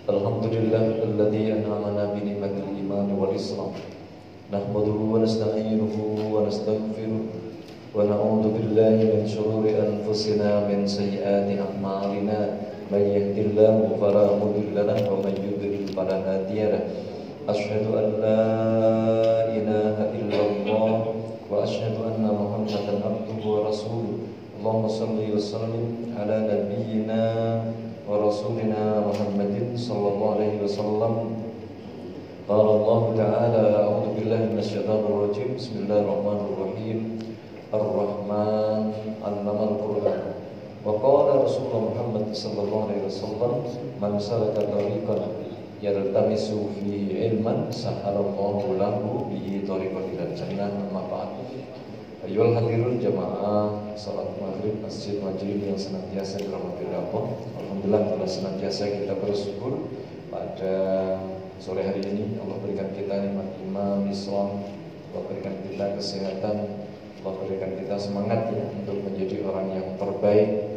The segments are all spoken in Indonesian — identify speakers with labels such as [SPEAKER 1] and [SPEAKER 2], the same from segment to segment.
[SPEAKER 1] Alhamdulillah alladzi an'amana bi ni'matil iman wal islam. Nahmaduhu wa nasta'inuhu wa nastaghfiruh wa na'udzu billahi min shururi anfusina min sayyiati a'malina. May yahdihillahu fala mudilla lahu wa may yudlil fala hadiya lahu. Asyhadu an la ilaha illallah wa asyhadu anna Muhammadan abduhu wa rasuluh. Allahumma shalli wa sallim ala nabiyyina wa rasulina Muhammadin sallallahu alaihi wasallam. Qala Allah ta'ala a'udzu billahi minasyaitonir rajim. Bismillahirrahmanirrahim. Ar-Rahman 'allamal Qur'an. Wa qala Rasulullah Muhammad sallallahu alaihi wasallam, man salaka tariqan yaltamisu fi ilman sahalallahu lahu bihi tariqan ila jannah. Amma ba'd. Ayyuhal hadirun jamaah salat maghrib Masjid Majid yang senantiasa dirahmati Allah. Alhamdulillah telah senantiasa kita bersyukur pada sore hari ini. Allah berikan kita nikmat iman, Islam, Allah berikan kita kesehatan, Allah berikan kita semangat ya untuk menjadi orang yang terbaik.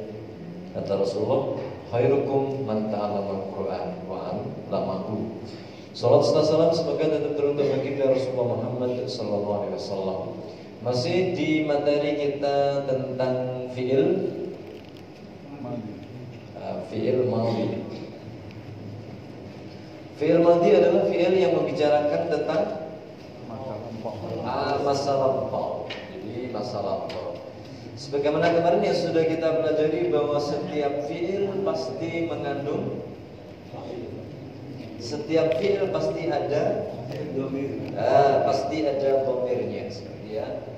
[SPEAKER 1] Kata Rasulullah, khairukum man ta'allama al-Qur'an wa 'allamahu. Salat serta salam semoga tetap turun bagi Rasulullah Muhammad sallallahu alaihi wasallam. Masih di materi kita tentang fi'il madhi. Fi'il madhi adalah fi'il yang membicarakan tentang masa lampau. Jadi masa lampau. Sebagaimana kemarin yang sudah kita pelajari bahwa setiap fi'il pasti mengandung, setiap fi'il pasti ada dhamirnya, ya.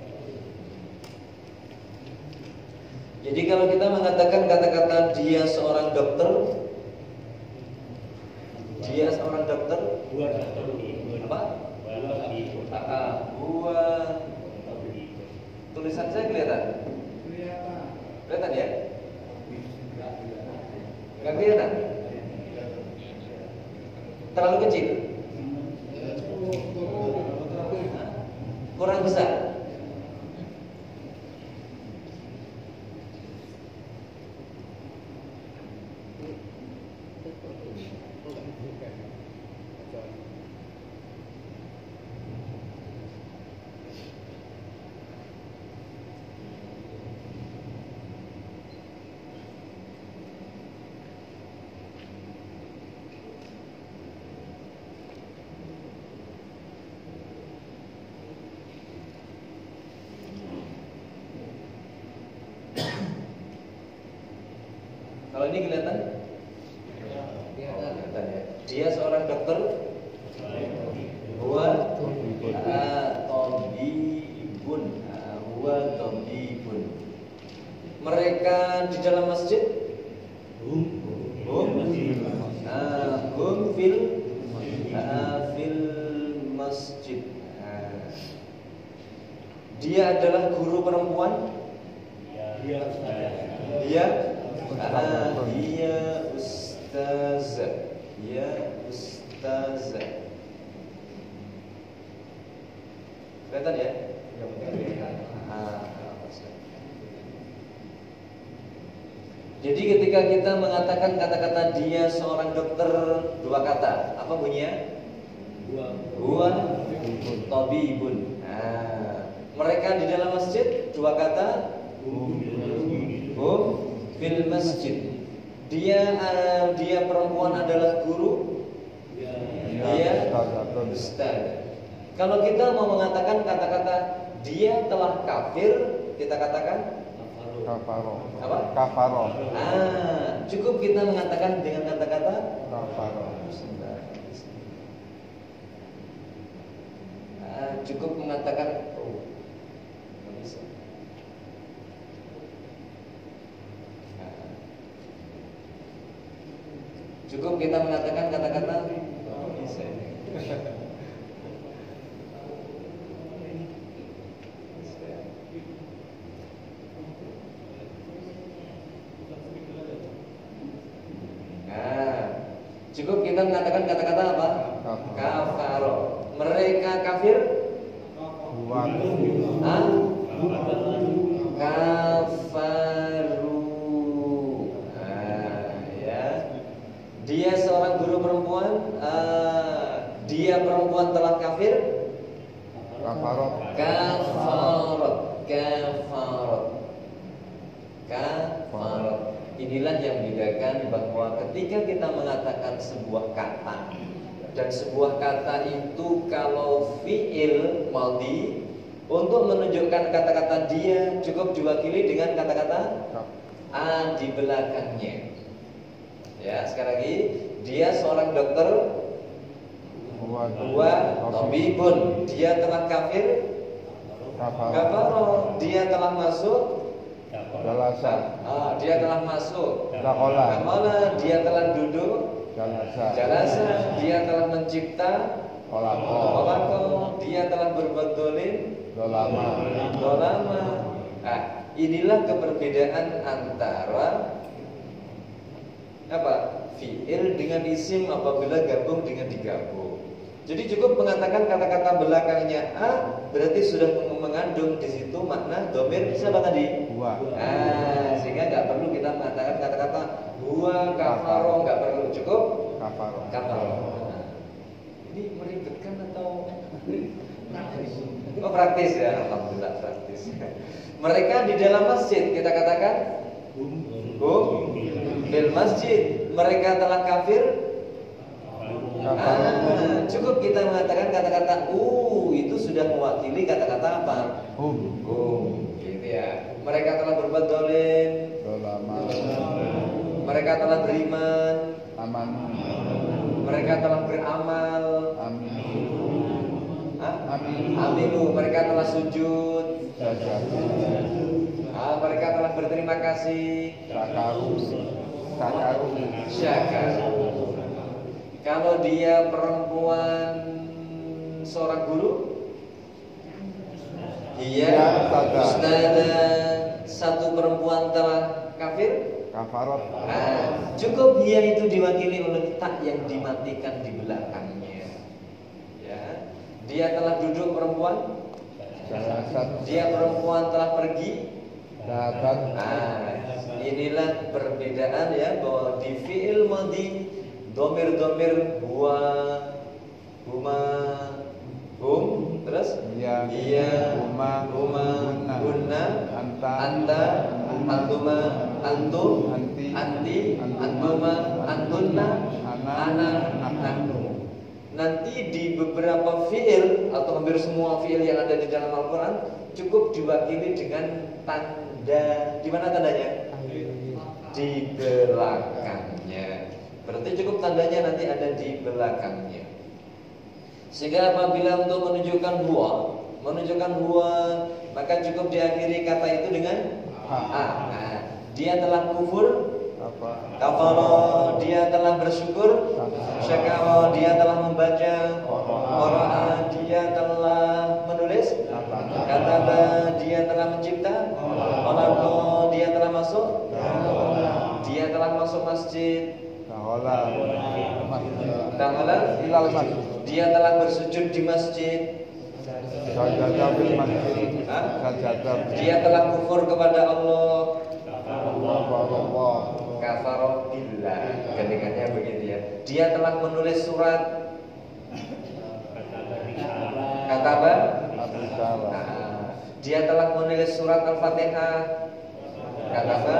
[SPEAKER 1] Jadi kalau kita mengatakan kata-kata dia seorang dokter, apa? Tulisan saya kelihatan? Kelihatan ya? Enggak kelihatan? Terlalu kecil? Kurang besar? Kalau ini kelihatan? Kelihatan ya. Dia seorang dokter. Huwa tabibun. Mereka di dalam masjid. Hum fil masjid. Dia adalah guru perempuan. Dia ustazah. Kelihatan ya? Jadi ketika kita mengatakan kata-kata dia seorang dokter, dua kata, apa bunyinya? Huwa tabibun. Mereka di dalam masjid, dua kata, fil masjid. Dia perempuan adalah guru. Dia ustaz. Kalau kita mau mengatakan kata-kata dia telah kafir, kita katakan
[SPEAKER 2] kafaro.
[SPEAKER 1] Apa?
[SPEAKER 2] Kafaro.
[SPEAKER 1] Cukup kita mengatakan dengan kata-kata
[SPEAKER 2] Kafaro.
[SPEAKER 1] Cukup mengatakan nggak bisa. Cukup kita mengatakan kata-kata bisa. Cukup kita mengatakan kata-kata apa? Kafaro. Mereka kafir? Kafaru. Ya. Dia seorang guru perempuan dia perempuan telah kafir.
[SPEAKER 2] Kafarot.
[SPEAKER 1] Kafarot. Kafarot. Inilah yang membedakan bahwa ketika kita mengatakan sebuah kata, dan sebuah kata itu kalau fi'il madhi, untuk menunjukkan kata-kata dia cukup diwakili dengan kata-kata a di belakangnya. Ya, sekali lagi, dia seorang dokter. Huwa tabibun, dia telah kafir. Kafaroh, dia telah masuk. Dia telah masuk. Dakhala, dia telah duduk. Jalasa, dia telah mencipta. Khalaqa, dia telah berbuat dolim. Dolama. Inilah keperbedaan antara apa? Fi'il dengan isim apabila gabung dengan digabung. Jadi cukup mengatakan kata-kata belakangnya a, berarti sudah mengandung di situ makna domir siapa tadi? Huwa. Sehingga nggak perlu kita mengatakan kata-kata huwa kafaro, nggak perlu, cukup kafaro. Ini meribetkan atau praktis ya? Alhamdulillah praktis. Mereka di dalam masjid, kita katakan bil masjid. Mereka telah kafir. Cukup kita mengatakan kata-kata itu sudah mewakili kata-kata apa? Gitu ya. Mereka telah berbuat dolim. Mereka telah beriman. Mereka telah beramal. Aminu. Mereka telah sujud. Mereka telah berterima kasih. Syakaru. Kalau dia perempuan seorang guru, iya, ustadzah, satu perempuan telah kafir. Kafarot. Cukup dia itu diwakili oleh tak yang dimatikan di belakangnya. Ya, dia telah duduk perempuan. Dia perempuan telah pergi. Inilah perbedaan ya, bahwa di fi'il madhi domir-domir huwa, huma, terus iya, huma, hunna, anta, antuma, antum, anti, antuma, antunna, ana, antum. Nanti di beberapa fi'il atau hampir semua fi'il yang ada di dalam Al-Quran cukup diwakili dengan tanda. Di mana tandanya? Di belakangnya. Berarti cukup tandanya nanti ada di belakangnya. Sehingga apabila untuk menunjukkan huwa, maka cukup diakhiri kata itu dengan dia telah kufur. Kafara, dia telah bersyukur. Syakara, dia telah membaca. Qara'a, dia telah menulis. Kataba, dia telah mencipta. Khalaqa, dia telah masuk. Dia telah masuk masjid. Dia telah bersujud di masjid. Dia telah kufur kepada Allah. Kafaro billah, gandengannya begitu ya. Dia telah menulis surat. Kataba. Dia telah menulis surat Al-Fatihah. Kataba.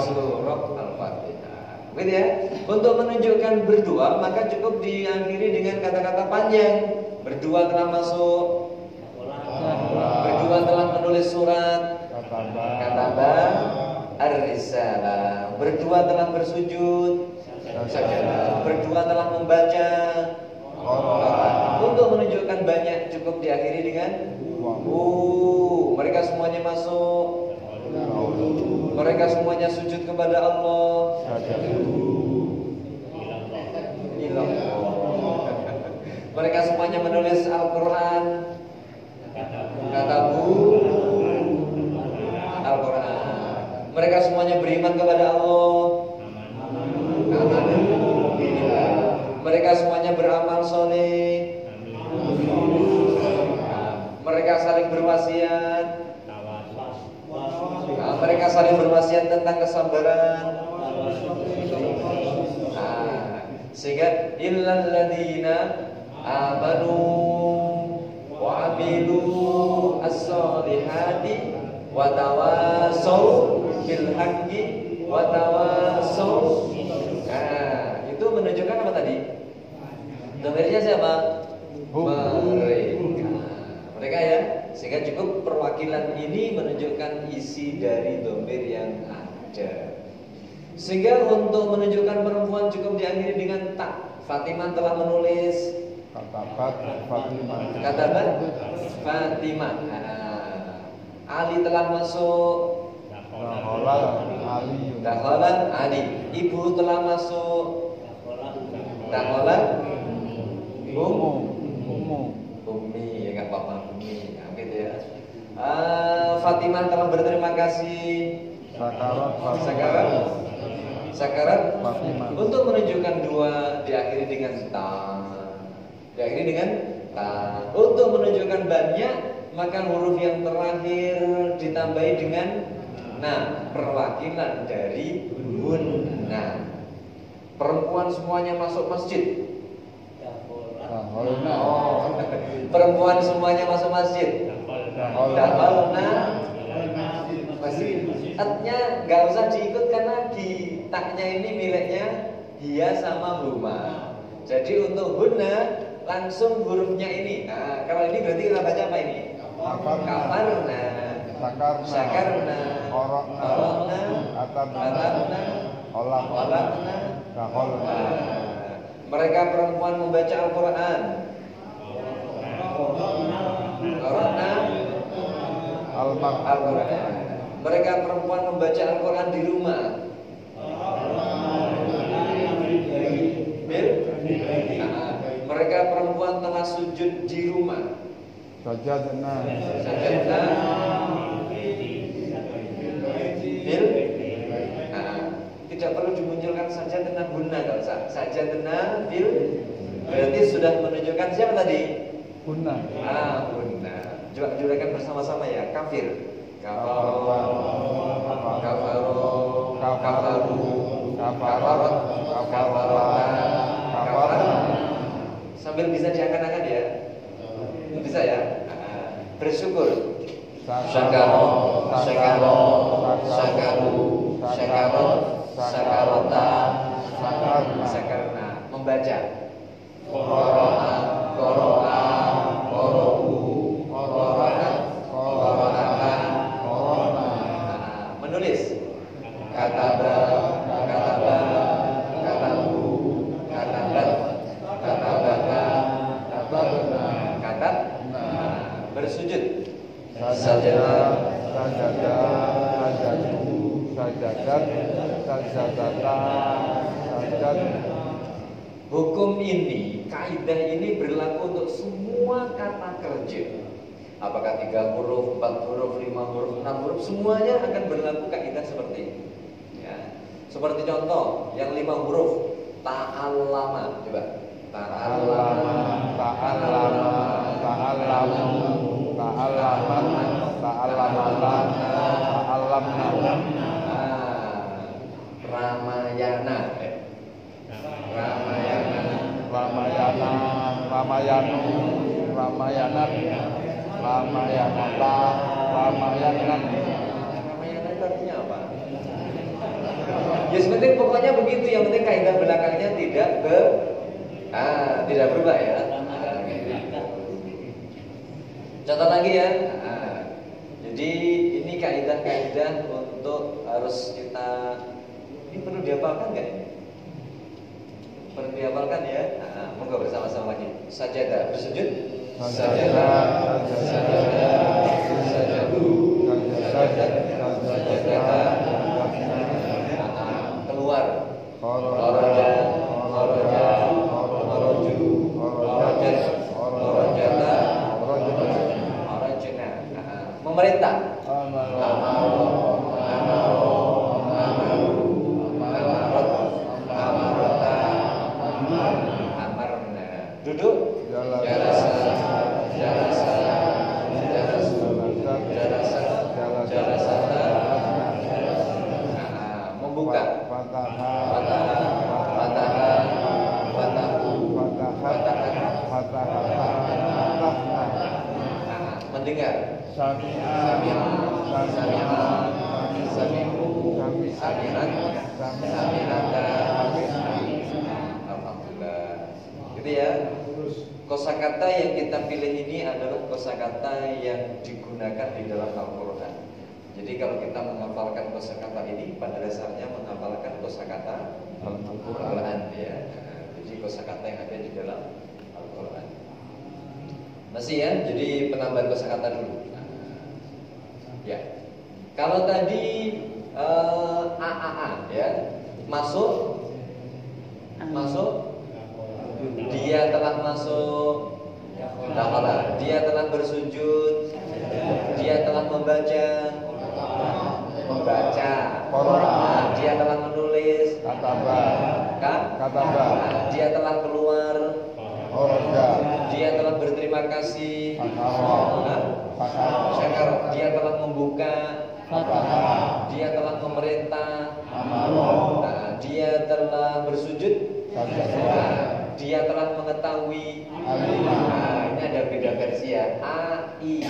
[SPEAKER 1] Surat Al-Fatihah. Begitu ya. Untuk menunjukkan berdua, maka cukup diakhiri dengan kata-kata panjang. Berdua telah masuk. Berdua telah menulis surat. Kataba ar-risalah. Berdua telah bersujud. Berdua telah membaca. Untuk menunjukkan banyak cukup diakhiri dengan mereka semuanya masuk. Mereka semuanya sujud kepada Allah. Mereka semuanya menulis Al-Quran. Katabu Al-Quran. Mereka semuanya beriman kepada Allah. Mereka semuanya beramal soleh. Mereka saling berwasiat. Mereka saling berwasiat tentang kesabaran. Sehingga illal ladzina amanu wa amilu as-solihati wa tawasau bil haqqi wa tawasau. Nah, itu menunjukkan apa tadi? Domirnya siapa? Mereka ya. Sehingga cukup perwakilan ini menunjukkan isi dari domir yang ada. Sehingga untuk menunjukkan perempuan cukup diakhiri dengan tak. Fatimah telah menulis katabat Fatimah. Ali telah masuk. Dakhalan Ali. Ibu telah masuk. Dakhalan Ummi, ya nggak apa-apa, Ummi, ya, gitu ya. Fatimah telah berterima kasih. Sakarat Fatimah. Untuk menunjukkan dua diakhiri dengan ta. Untuk menunjukkan banyak, maka huruf yang terakhir ditambahi dengan perwakilan dari hunna. Perempuan semuanya masuk masjid. Perempuan semuanya masuk masjid. Dakhalna masjid. Artinya nggak usah diikut karena di taknya ini miliknya dia sama huma. Jadi untuk hunna langsung hurufnya ini. Nah, kalau ini berarti kita baca apa ini? Kafarna, Sakarna, Orokna, Atabna, Olakna, Dakhalna. Mereka perempuan membaca Al-Quran. Al-Quran. Mereka perempuan membaca Al-Quran di rumah. Mereka perempuan telah sujud di rumah. Sajadna. Tidak perlu dimunculkan saja dengan guna, kalau saja dengan bil berarti sudah menunjukkan siapa tadi? Guna. Guna. Coba juragan bersama-sama ya. Kafir. Sambil bisa diangkat-angkat ya. Bisa ya. Bersyukur. Sakarna membaca. Menulis. Bersujud. Hukum ini, kaidah ini berlaku untuk semua kata kerja. Apakah 3 huruf, 4 huruf, 5 huruf, 6 huruf, semuanya akan berlaku kaidah seperti ini. Ya. Seperti contoh yang 5 huruf, ta'allama, coba. Ramayana itu artinya apa? Ya sebenarnya pokoknya begitu. Yang penting kaidah belakangnya tidak berubah ya. Contoh lagi ya. Jadi ini kaidah-kaidah untuk harus kita, ini perlu dihafalkan nggak ini? Perlu dihafalkan ya. Monggo bersama-sama lagi. Sajadah, bersujud. Sajadah, keluar. Memerintah. Duduk. Membuka. mendengar.
[SPEAKER 2] Sami'a.
[SPEAKER 1] Alhamdulillah. Gitu ya. Kosakata yang kita pilih ini adalah kosakata yang digunakan di dalam Al-Quran. Jadi kalau kita menghafalkan kosakata ini, pada dasarnya menghafalkan kosakata Al-Quran ya. Jadi kosakata yang ada di dalam Al-Quran. Masih ya, jadi penambahan kosakata dulu. Ya. Kalau tadi AAA ya, masuk, dia telah masuk, dia telah bersujud, dia telah membaca, dia telah menulis, dia telah keluar, dia telah berterima kasih, dia telah membuka, dia telah memerintah, dia telah bersujud, dia telah mengetahui. Ini ada beda versi ya. AI.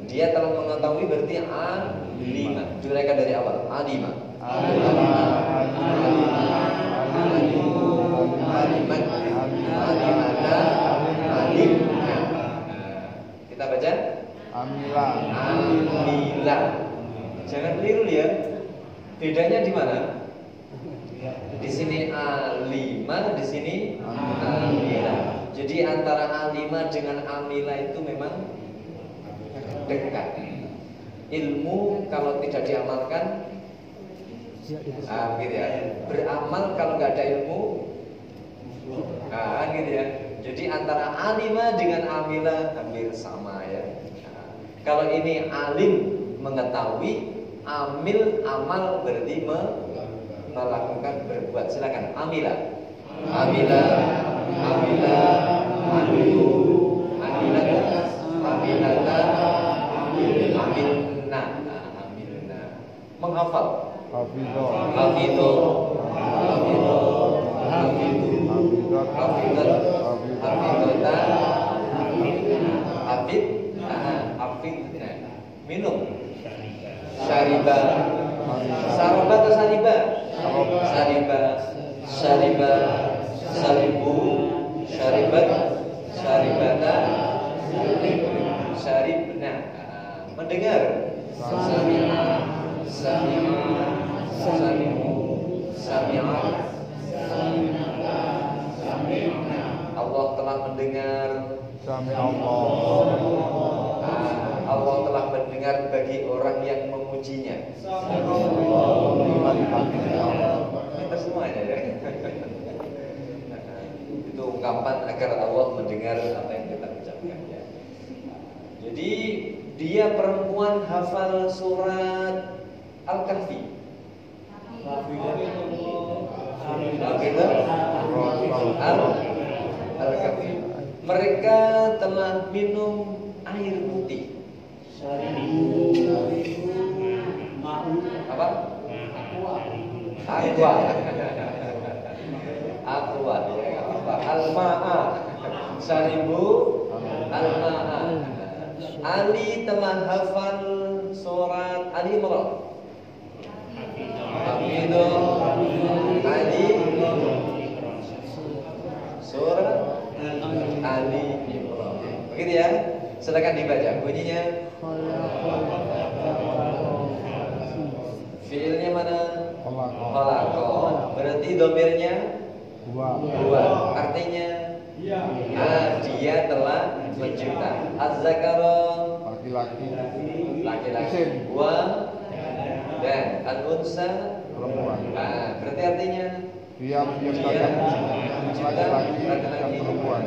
[SPEAKER 1] Dia telah mengetahui berarti A5. Direka dari awal. A5. Kita baca. Amila. Jangan keliru ya. Bedanya di mana? Di sini A5, di sini Amila. Jadi antara A5 dengan Amila itu memang dekat. Ilmu kalau tidak diamalkan, gitu ya. Beramal kalau nggak ada ilmu, gitu ya. Jadi antara A5 dengan Amila hampir sama ya. Kalau ini alim mengetahui, amil amal berarti melakukan berbuat. Silakan amila, amilna, menghafal, minum, syariba, saroba atau sariba, saribu, syaribat, syaribata, syaribna. Mendengar, Allah telah mendengar. Allah telah mendengar bagi orang yang memujinya. Kita semuanya ya. Itu ungkapan agar Allah mendengar apa yang kita ucapkan ya. Jadi dia perempuan hafal surat Al-Kahfi. Al-Kahfi. Mereka telah minum air putih. Apa? Aqua ya, apa? Al-ma'a. Syaribu al-ma'a. Ali telah hafal surat Ali Imran. Ali surat Ali Imran. Begitu ya. Silakan dibaca bunyinya. Fiilnya mana? Khalaqa. Berarti domirnya huwa. Artinya dia telah mencipta. Az-zakara laki-laki. Wa dan al-unsa perempuan. Berarti artinya dia mencipta laki-laki dan perempuan.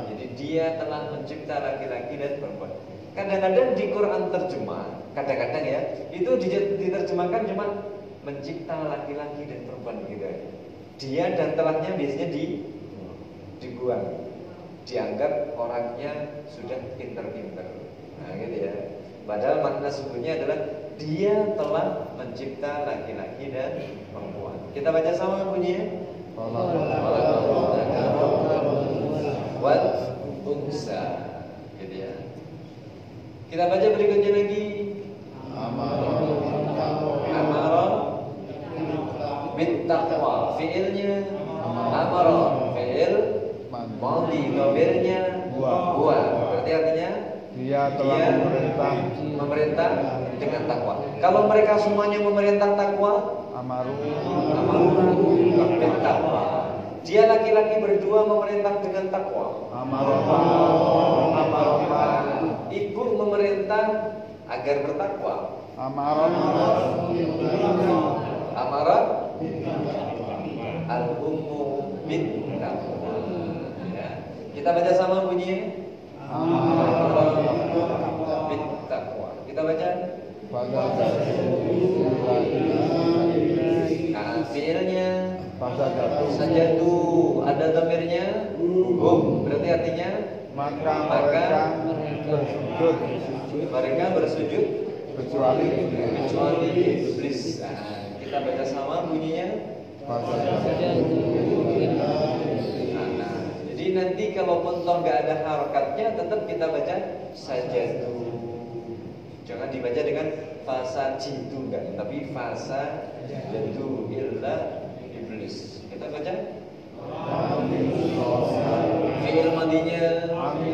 [SPEAKER 1] Jadi dia telah mencipta laki-laki dan perempuan. Kadang-kadang di Quran terjemah, kadang-kadang ya, itu diterjemahkan cuma mencipta laki-laki dan perempuan begitu aja. Dia dan telahnya biasanya dibuang. Dianggap orangnya sudah pinter-pinter. Nah, gitu ya. Padahal makna sebetulnya adalah dia telah mencipta laki-laki dan perempuan. Kita baca sama bunyinya. Wal unsa. Gitu ya. Kita baca berikutnya lagi. Amara bittaqwa. Fi'ilnya amara, fi'il madhi, dhamirnya huwa. Berarti artinya
[SPEAKER 2] Dia telah
[SPEAKER 1] memerintah dengan takwa. Kalau mereka semuanya memerintah takwa,
[SPEAKER 2] Amaru
[SPEAKER 1] bittaqwa. Dia laki-laki berdua memerintah dengan takwa.
[SPEAKER 2] Amarota
[SPEAKER 1] Ibu memerintah agar bertakwa. Amarat al-ummu bittaqwa. Ya. Kita baca sama bunyinya. Bittaqwa. Kita baca. Fi'ilnya sajadu, ada dhamirnya hum, berarti artinya
[SPEAKER 2] maka
[SPEAKER 1] mereka bersujud
[SPEAKER 2] kecuali
[SPEAKER 1] iblis. Kita baca sama bunyinya. Jadi nanti kalaupun toh nggak ada harakatnya, tetap kita baca sajadu. Jangan dibaca dengan fasa jitu enggak, tapi fasa jadu illa iblis. Kita baca fi'il madinya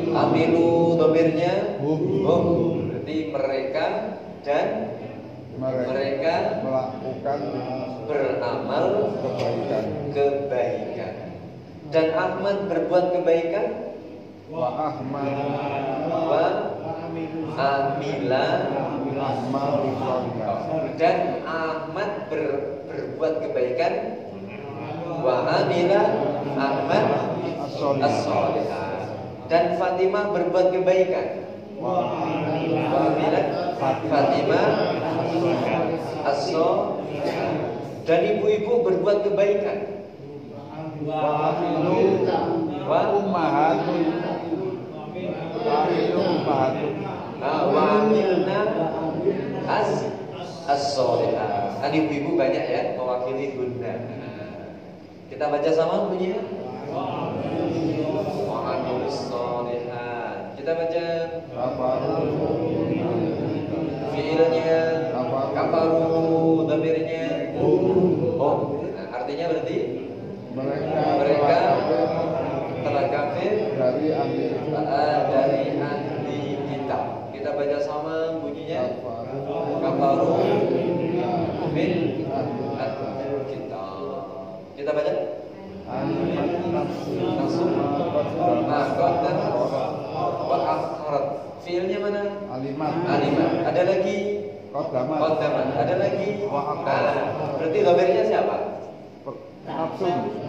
[SPEAKER 1] amilu, dhamirnya hum, berarti mereka dan mereka
[SPEAKER 2] melakukan
[SPEAKER 1] beramal kebaikan. Dan Ahmad berbuat kebaikan.
[SPEAKER 2] wa ahmad
[SPEAKER 1] Wa amila, dan Ahmad berbuat kebaikan. Wa amila Ahmad as-solihah, dan Fatimah berbuat kebaikan. Wa amila Fatimah as-solihah, dan ibu-ibu berbuat kebaikan.
[SPEAKER 2] wa ummahatun
[SPEAKER 1] Wa amilna as-solihah. Kan ibu-ibu banyak ya mewakili guna. Kita baca sama bunyinya. Wa amilus solihah. Kita baca fi'ilnya kafaru, dhamirnya hum. Artinya berarti mereka telah kafir dari ahli kitab. Kita baca sama bunyinya. Kafaru min ahli kitab. Kita baca. Langsung. Nah, qaddam wa akharat. Fiilnya mana? Alimat. Ada lagi qaddaman. Ada lagi. Berarti dhamirnya siapa?
[SPEAKER 2] nafsun.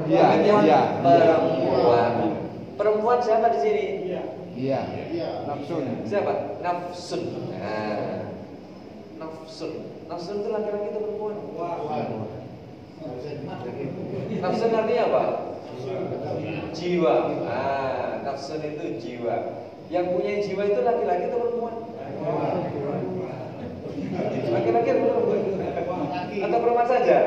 [SPEAKER 1] Iya. Perempuan. Perempuan siapa di sini?
[SPEAKER 2] Iya. Nafsun.
[SPEAKER 1] Siapa? Nafsun. Nafsun. Nafsun itu laki-laki atau perempuan? Nafsun artinya apa? Jiwa. Nafsun itu jiwa. Yang punya jiwa itu laki-laki atau perempuan? Laki-laki atau perempuan? Atau perempuan saja?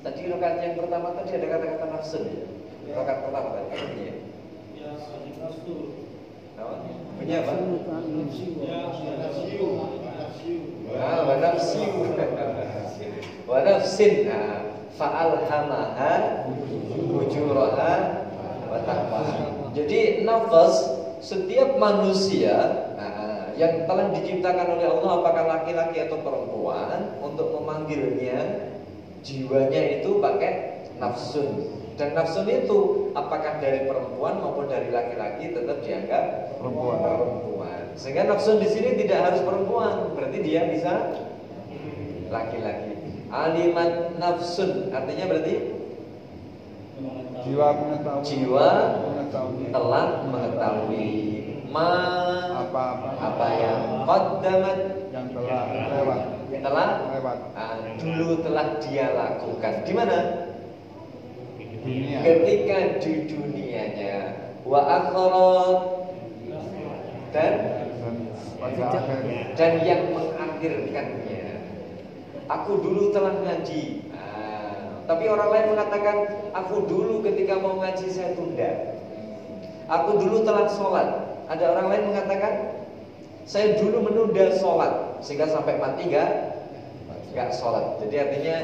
[SPEAKER 1] Tadi rakaat yang pertama tadi ada kata-kata nafsun ya. Rakaat pertama tadi apa bunyinya? Bunyi apa? Wa nafsiu. Wa nafsin. Fa'alhamaha fujuraha wa taqwaha. Jadi nafas setiap manusia yang telah diciptakan oleh Allah, apakah laki-laki atau perempuan, untuk memanggilnya jiwanya itu pakai nafsun. Dan nafsun itu apakah dari perempuan maupun dari laki-laki tetap dianggap perempuan. Sehingga nafsun di sini tidak harus perempuan, berarti dia bisa laki-laki. Alimat nafsun artinya berarti
[SPEAKER 2] jiwa mengetahui.
[SPEAKER 1] Jiwa telah mengetahui apa yang qaddamat,
[SPEAKER 2] yang telah lewat.
[SPEAKER 1] Dulu telah dia lakukan. Di mana?
[SPEAKER 2] Dunia.
[SPEAKER 1] Ketika di dunianya. Wa akhirat, dan yang mengakhirkannya. Aku dulu telah ngaji. Tapi orang lain mengatakan aku dulu ketika mau ngaji saya tunda. Aku dulu telat sholat. Ada orang lain mengatakan, saya dulu menunda sholat sehingga sampai mati nggak sholat. Jadi artinya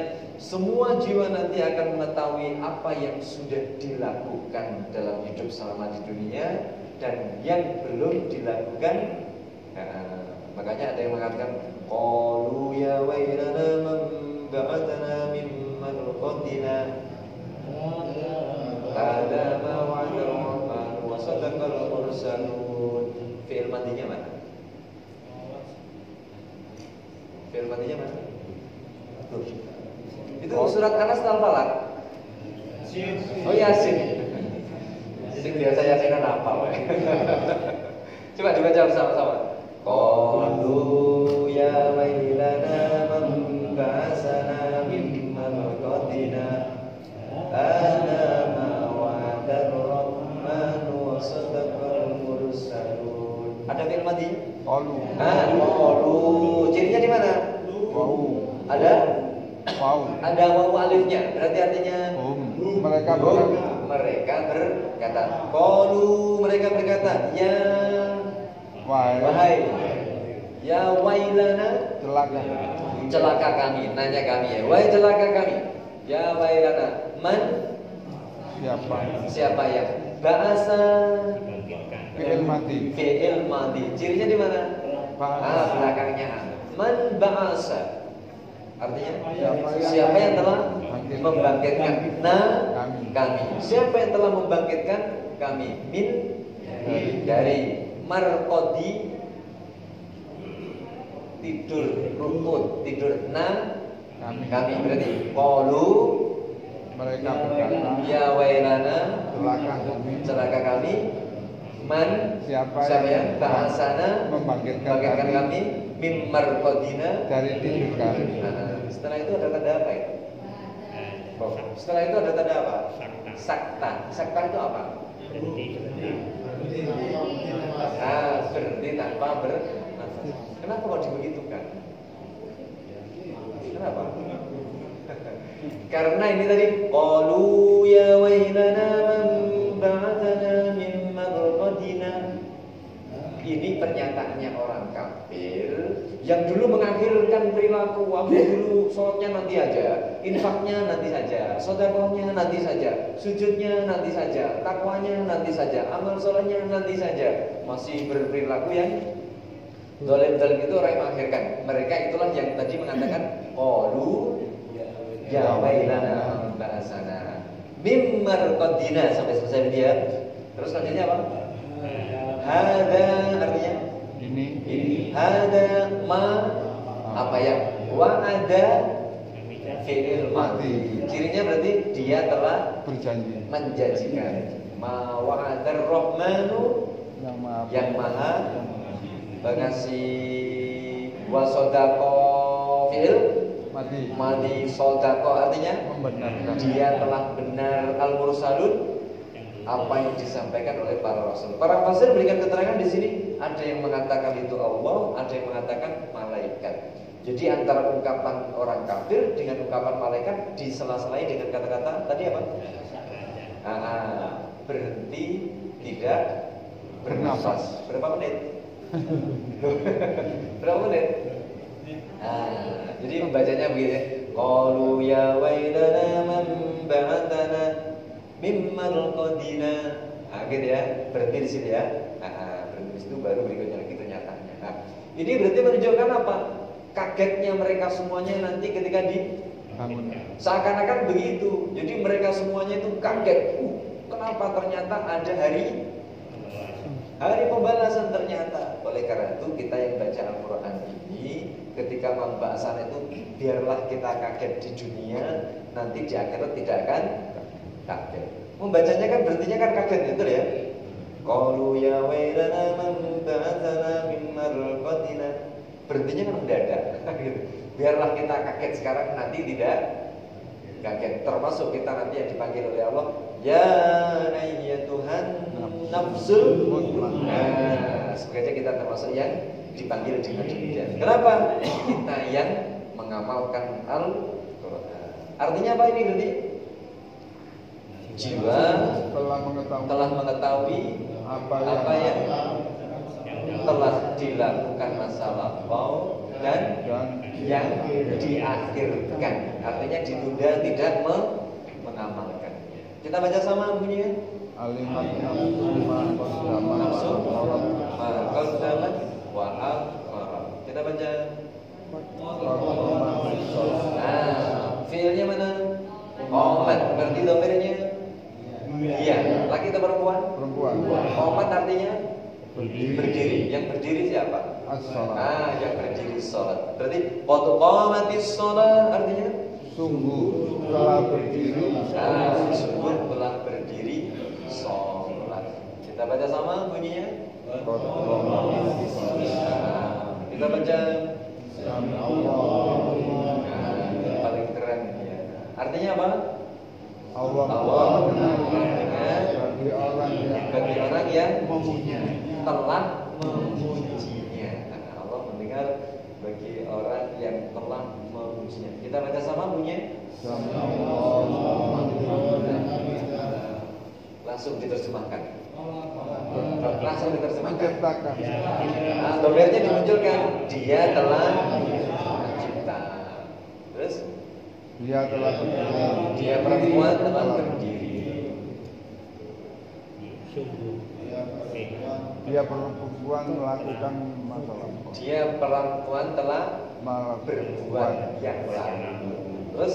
[SPEAKER 1] semua jiwa nanti akan mengetahui apa yang sudah dilakukan dalam hidup selama di dunia dan yang belum dilakukan. Makanya ada yang mengatakan, qalu ya wailana man ba'athana min marqadina hadza ma wa'ada ar-rahman wa sadaqal mursalun. Fi'il madinya mana? Fi'il madinya mana? Itu surat Anas atau Al-Falaq? Oh Yasin. Sing biasa Yasin kan hafal. Coba dibaca bersama-sama. Qalu ya wailana man ba'athana min marqadina hadza ma wa'ada ar-rahman wa sadaqal mursalun. Ada fi'il madi?
[SPEAKER 2] Qalu.
[SPEAKER 1] Qalu. Cirinya di mana?
[SPEAKER 2] Wau.
[SPEAKER 1] Ada?
[SPEAKER 2] Wau.
[SPEAKER 1] Ada wawu alifnya. Berarti artinya
[SPEAKER 2] Mereka berkata.
[SPEAKER 1] Mereka berkata. Qalu, mereka berkata, ya wahai, ya wailana, celaka kami, nanya kami ya, wahai celaka kami, ya wailana, man, siapa yang ba'asa,
[SPEAKER 2] Fi'il madi.
[SPEAKER 1] cirinya di mana? Belakangnya man ba'asa, artinya siapa yang telah membangkitkan kami, siapa yang telah membangkitkan kami, min, dari marqadi, tidur rumput, tidur kami. Berarti qalu,
[SPEAKER 2] mereka berkata,
[SPEAKER 1] ya wailana, celaka kami, man, siapa yang ba'asana, membangkitkan kami, mim marqadina, dari tidur kami. Setelah itu ada tanda apa itu? Setelah itu ada tanda apa? Sakta itu apa? Berhenti tanpa bernafas. Kenapa kok dibegitukan? Kenapa? Karena ini tadi qalu ya wailana man ba'athana min marqadina. Ini pernyataannya orang kafir yang dulu mengakhirkan perilaku, aku dulu sholatnya nanti aja, infaknya nanti saja, sedekahnya nanti saja, sujudnya nanti saja, takwanya nanti saja, amal sholatnya nanti saja, masih berperilaku yang zalim-zalim. Itu orang yang mengakhirkan. Mereka itulah yang tadi mengatakan qalu ya wailana ba'asana mim marqadina, sampai selesai dia. Terus lanjutnya apa? Hada, artinya ini. Hada ma, apa yang wa'ada, fi'il madi. Cirinya berarti dia telah
[SPEAKER 2] berjanji,
[SPEAKER 1] menjanjikan. Ma wa'adar rahmanu, yang maha mengasih, wa sodaqo, fi'il madi, sodaqo artinya membenarkan. Dia telah benar, al mursalun, apa yang disampaikan oleh para rasul. Para fasir berikan keterangan di sini, ada yang mengatakan itu Allah, ada yang mengatakan malaikat. Jadi antara ungkapan orang kafir dengan ungkapan malaikat disela-selai dengan kata-kata tadi apa? Berhenti, tidak bernafas. Berapa menit? Berapa menit? Jadi membacanya begini. Qalu ya wailana man ba'athana mim marqadina. Gitu ya. Berhenti di sini ya. Berhenti di situ baru berikutnya lagi pernyataannya. Ini berarti menunjukkan apa? Kagetnya mereka semuanya nanti ketika dibangun. Seakan-akan begitu. Jadi mereka semuanya itu kaget. Kenapa ternyata ada hari pembalasan ternyata. Oleh karena itu kita yang baca Al-Quran ini, ketika pembahasan itu biarlah kita kaget di dunia, nanti di akhirat tidak akan kaget. Membacanya kan berartinya kan kaget, betul ya? Qalu ya wailana man ba'athana min marqadina. Berartinya kan mendadak. Biarlah kita kaget sekarang, nanti tidak kaget. Termasuk kita nanti yang dipanggil oleh Allah, ya ayyatuhan nafsul mutmainnah. Semoga kita termasuk yang dipanggil dengan demikian. Kenapa? Kita yang mengamalkan Al-Quran. Artinya apa ini berarti? Jiwa telah mengetahui
[SPEAKER 2] apa
[SPEAKER 1] yang telah dilakukan masa lampau dan yang diakhirkan. Artinya ditunda, tidak mengamalkan. Kita baca sama bunyinya.
[SPEAKER 2] alimat nafsu ma qaddama
[SPEAKER 1] Nafsu qaddamat wa akhara. Kita baca. Fiilnya mana? Qomat. Berarti domirnya iya. Laki atau perempuan?
[SPEAKER 2] Perempuan.
[SPEAKER 1] Qomat artinya
[SPEAKER 2] Berdiri.
[SPEAKER 1] berdiri. Yang berdiri siapa?
[SPEAKER 2] As-shalah.
[SPEAKER 1] Yang berdiri sholat. Berarti qad qamatis shalah artinya
[SPEAKER 2] Sungguh telah berdiri.
[SPEAKER 1] sungguh telah berdiri sholat. Kita baca sama bunyinya. Kita baca. Paling keren ya. Artinya apa?
[SPEAKER 2] Allah bagi orang yang memujinya.
[SPEAKER 1] Telah memujinya. Allah mendengar bagi orang yang telah memujinya. Kita baca sama bunyinya. Langsung diterjemahkan. Langsung diterjemahkan. Domirnya dimunculkan. Dia telah mencipta. Terus
[SPEAKER 2] Dia telah berdiri.
[SPEAKER 1] dia perempuan telah berdiri.
[SPEAKER 2] Dia perempuan melakukan masalah.
[SPEAKER 1] Dia perempuan telah berbuat
[SPEAKER 2] Berbuat
[SPEAKER 1] yang lalu. Terus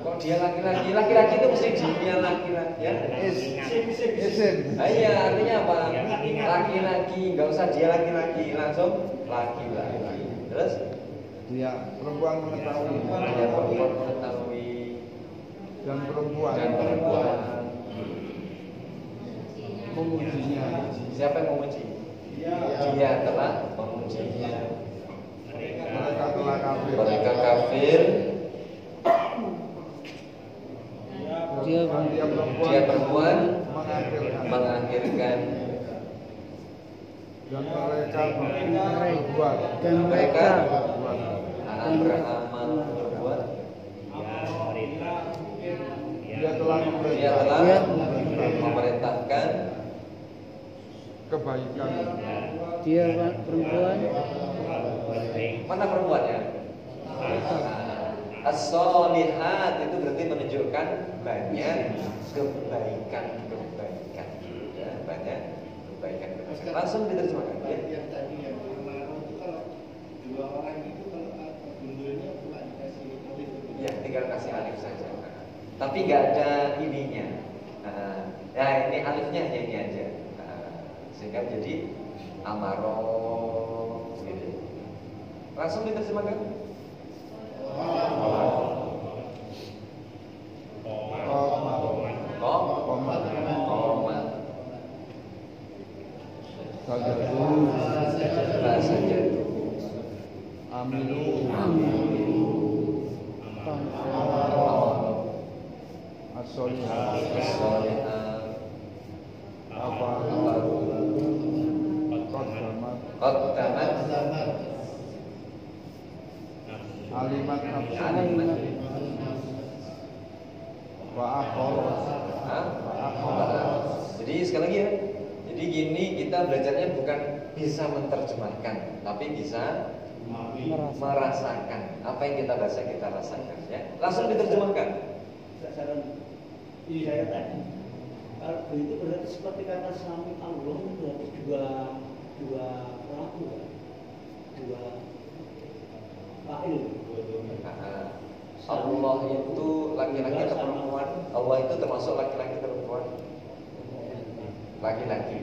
[SPEAKER 1] kok dia laki-laki? Laki-laki itu mesti dia laki-laki ya?
[SPEAKER 2] Isim.
[SPEAKER 1] Iya, artinya apa? Laki-laki, nggak usah dia laki-laki, langsung laki-laki. Terus
[SPEAKER 2] Dia perempuan mengetahui.
[SPEAKER 1] dia perempuan mengetahui
[SPEAKER 2] Dan perempuan
[SPEAKER 1] dan perempuan
[SPEAKER 2] memujinya.
[SPEAKER 1] siapa yang memuji? Dia telah memujinya.
[SPEAKER 2] Mereka telah kafir.
[SPEAKER 1] Mereka kafir. Dia perempuan mengakhirkan.
[SPEAKER 2] Dan mereka berbuat.
[SPEAKER 3] Dan mereka
[SPEAKER 1] beramal berbuat.
[SPEAKER 2] Dia telah
[SPEAKER 1] Dia telah memerintahkan
[SPEAKER 2] kebaikan.
[SPEAKER 3] dia perempuan
[SPEAKER 1] mana perempuannya? As-solihat itu berarti menunjukkan banyak kebaikan. Ya, banyak kebaikan. Langsung diterjemahkan ya.
[SPEAKER 4] Yang tadi yang amarah itu kalau dua orang itu kalau bundulnya cuma dikasih alif.
[SPEAKER 1] Ya, tinggal kasih alif saja. Tapi nggak ada ininya. Ya ini alifnya hanya ini aja. Sehingga jadi amaro gitu. Langsung diterjemahkan. Bahasa jatuh.
[SPEAKER 2] Amilu. As-solihat. Apa?
[SPEAKER 1] Qaddamat
[SPEAKER 2] Alimat nafsu.
[SPEAKER 1] alimat.
[SPEAKER 2] Wa akhor.
[SPEAKER 1] Jadi sekali lagi ya. Jadi gini kita belajarnya bukan bisa menerjemahkan, tapi bisa merasakan. Apa yang kita baca kita rasakan ya. Langsung diterjemahkan.
[SPEAKER 4] Saran ini saya tadi. Kalau begitu berarti seperti kata suami Allah itu berarti dua pelaku ya? Dua fa'il.
[SPEAKER 1] Allah itu laki-laki atau perempuan? Allah itu termasuk laki-laki atau perempuan? Laki-laki.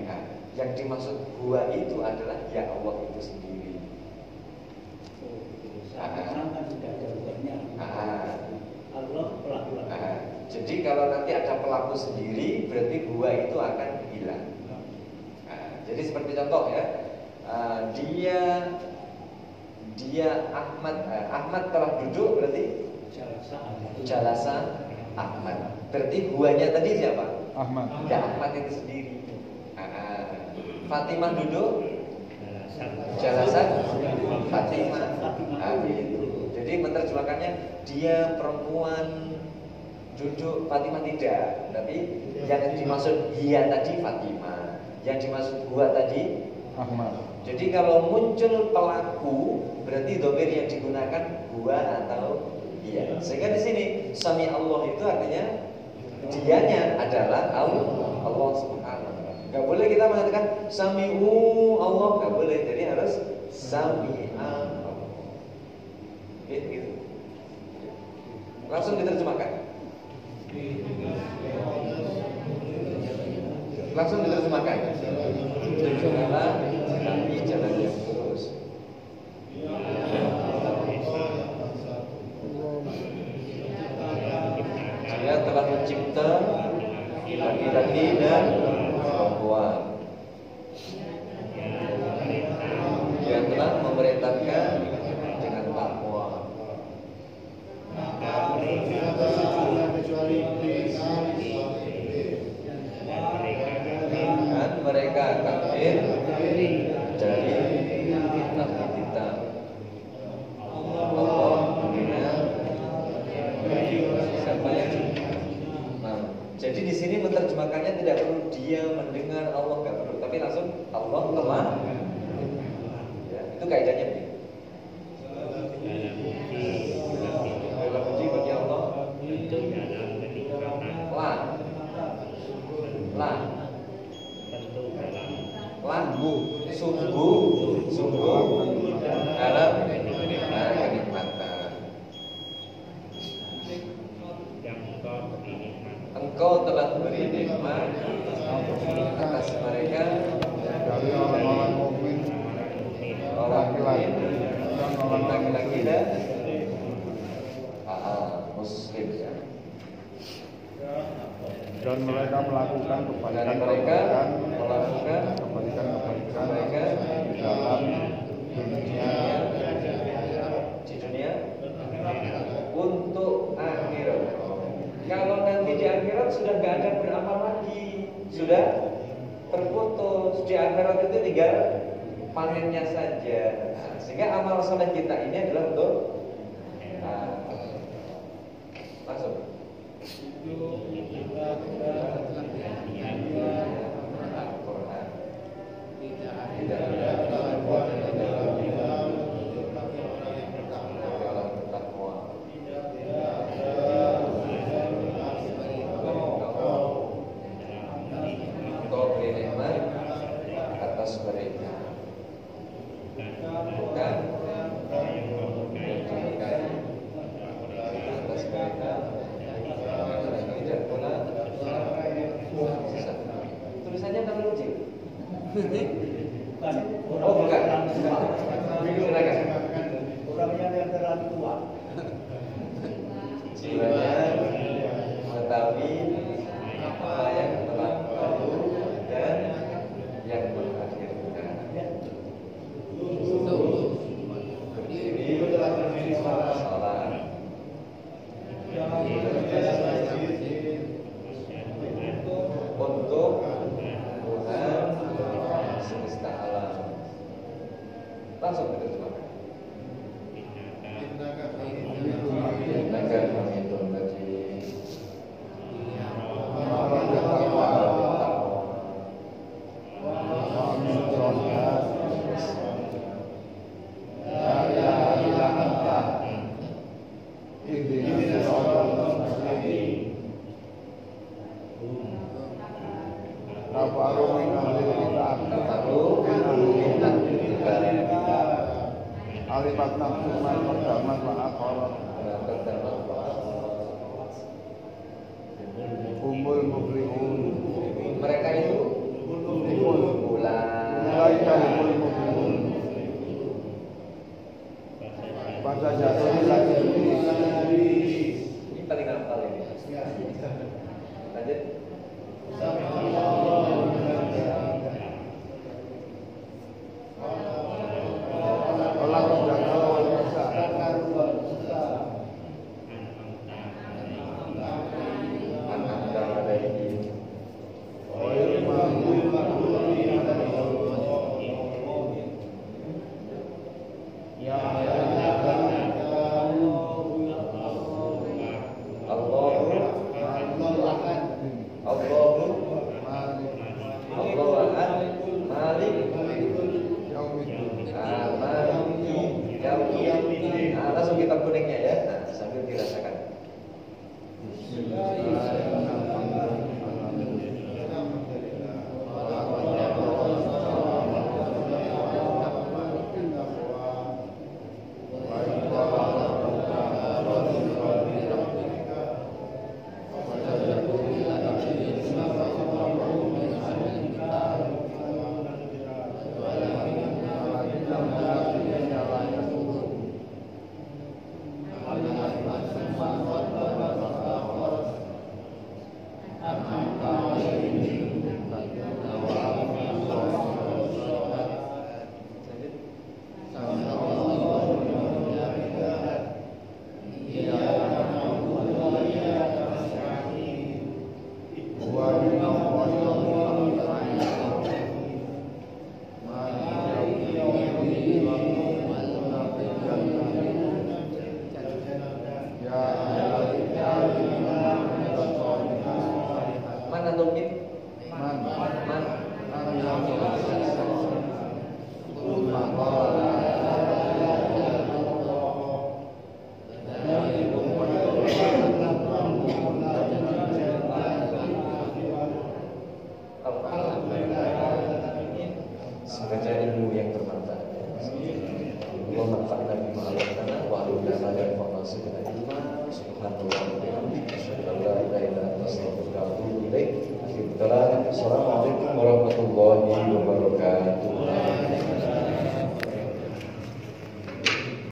[SPEAKER 1] Yang dimaksud huwa itu adalah ya Allah itu sendiri.
[SPEAKER 4] Sekarang kan sudah ada buahnya. Allah pelaku.
[SPEAKER 1] Jadi kalau nanti ada pelaku sendiri, berarti huwa itu akan hilang. Jadi seperti contoh ya, dia Ahmad telah duduk berarti jalasa Ahmad. Berarti huwanya tadi siapa?
[SPEAKER 2] Ahmad.
[SPEAKER 1] Ya Ahmad itu sendiri. Fatimah duduk jalasa Fatimah. Gitu. Jadi menerjemahkannya dia perempuan duduk Fatimah tidak, tapi yang dimaksud dia tadi Fatimah, yang dimaksud gua tadi
[SPEAKER 2] Ahmad.
[SPEAKER 1] Jadi kalau muncul pelaku berarti domir yang digunakan gua atau dia. Sehingga di sini sami Allah itu artinya dianya adalah Allah Subhanahu wa taala. Enggak boleh kita mengatakan sami'u Allah, enggak boleh. Jadi harus sami'a Allah. Gitu. Langsung diterjemahkan. Langsung diterjemahkan. Tunjukkanlah kami jalan yang lurus. Dia telah mencipta laki-laki dan perempuan. Dia telah memerintahkan dengan takwa. Dan mereka kafir dari kita. Allah mendengar siapa yang jadi di sini menerjemahkannya tidak perlu dia mendengar Allah nggak perlu, tapi langsung Allah telah. Ya, itu kaidahnya begini. Dalam puji bagi Allah. Sungguh dalam kenikmatan. Engkau telah beri nikmat atas mereka
[SPEAKER 2] Dari orang-orang mukmin,
[SPEAKER 1] orang
[SPEAKER 2] laki-laki
[SPEAKER 1] mukmin,
[SPEAKER 2] dan
[SPEAKER 1] laki-laki dan muslim ya.
[SPEAKER 2] Dan mereka melakukan
[SPEAKER 1] Dan mereka melakukan
[SPEAKER 2] kebaikan
[SPEAKER 1] mereka
[SPEAKER 2] di dalam dunia
[SPEAKER 1] di dunia untuk akhirat. Kalau nanti di akhirat sudah nggak ada beramal lagi, sudah terputus. Di akhirat itu tinggal panennya saja. Nah, sehingga amal soleh kita ini adalah untuk langsung. Al-Quran tidak ada orang bertakwa. Kau beri nikmat atas mereka, bukan memberikan atas mereka. Tidak pula sesat. Tulisannya terlalu kecil. Oh bukan. Silakan.
[SPEAKER 4] Orangnya yang terlalu tua.
[SPEAKER 1] Jiwanya mengetahui apa yang telah lalu dan yang mengakhirkan. Berdiri salat. Untuk Tuhan semesta alam. Langsung diterjemahkan. Innaka hamidun majid.
[SPEAKER 2] Alimat nafsuman perdaman wa akharat umul muflihun.
[SPEAKER 1] Mereka itu
[SPEAKER 2] Mereka umul muflihun. Bahasa jatuh lagi.
[SPEAKER 1] ini paling hafal ini. Lanjut.
[SPEAKER 2] Allah menjaga wanita.
[SPEAKER 1] An'amta alaihim. Allahu Semoga ilmu yang bermanfaat. Allah manfaat.